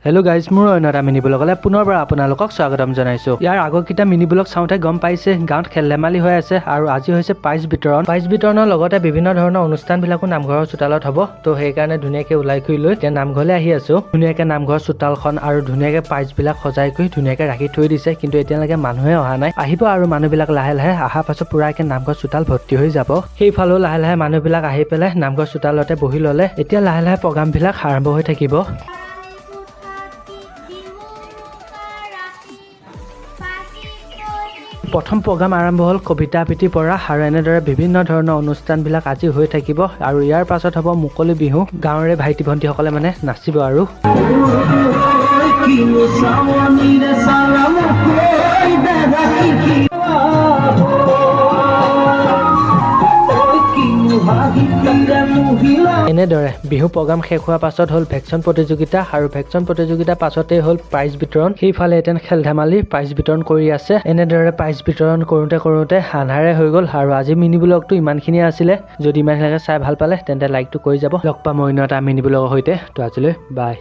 Hello' guys, মোৰ অন্য এটা মিনি ব্লগলৈ পুনৰবাৰ আপোনালোকক স্বাগতম জনাইছো। ইয়াৰ আগৰকেইটা মিনি ব্লগ চাওঁতে গম পাইছে গাঁৱত খেল ধেমালি হৈ আছে আৰু আজি হৈছে প্ৰাইজ বিতৰণ। প্ৰাইজ বিতৰণৰ লগতে বিভিন্ন ধৰণৰ অনুষ্ঠানবিলাকো নামঘৰৰ চোতালত হ'ব। তো সেইকাৰণে ধুনীয়াকৈ ওলাই কৰি লৈ এতিয়া নামঘৰলৈ আহি আছো। ধুনীয়াকৈ নামঘৰৰ চোতালখন আৰু ধুনীয়াকৈ প্ৰাইজবিলাক সজাই কৰি ধুনীয়াকৈ ৰাখি থৈ দিছে, কিন্তু এতিয়ালৈকে মানুহে অহা নাই। আহিব আৰু মানুহবিলাক লাহে লাহে অহাৰ পাছত পুৰাকৈ নামঘৰ চোতাল ভৰ্তি হৈ যাব। সেইফালেও লাহে লাহে মানুহবিলাক আহি পেলাই নামঘৰ চোতালতে বহি ল'লে। এতিয়া লাহে লাহে প্ৰগ্ৰামবিলাক আৰম্ভ হৈ থাকিব। প্ৰথম প্ৰগ্ৰাম আৰম্ভ হ'ল কবিতা আবৃত্তিৰ পৰা আৰু এনেদৰে বিভিন্ন ধৰণৰ অনুষ্ঠানবিলাক আজি হৈ থাকিব আৰু ইয়াৰ পাছত হ'ব মুকলি বিহু। গাঁৱৰে ভাইটি ভণ্টিসকলে মানে নাচিব আৰু এনেদৰে বিহু প্ৰগ্ৰাম শেষ হোৱাৰ পাছত হ'ল ভেকচন প্ৰতিযোগিতা আৰু ভেকচন প্ৰতিযোগিতাৰ পাছতেই হ'ল প্ৰাইজ বিতৰণ। সেইফালে এতিয়া খেল ধেমালি প্ৰাইজ বিতৰণ কৰি আছে। এনেদৰে প্ৰাইজ বিতৰণ কৰোঁতে আন্ধাৰে হৈ গ'ল আৰু আজি মিনি ব্লগটো ইমানখিনিয়ে আছিলে। যদি ইমানখিনিলৈকে চাই ভাল পালে তেন্তে লাইকটো কৰি যাব। লগ পাম অন্য এটা মিনি ব্লগৰ সৈতে। তো আজিলৈ বাই।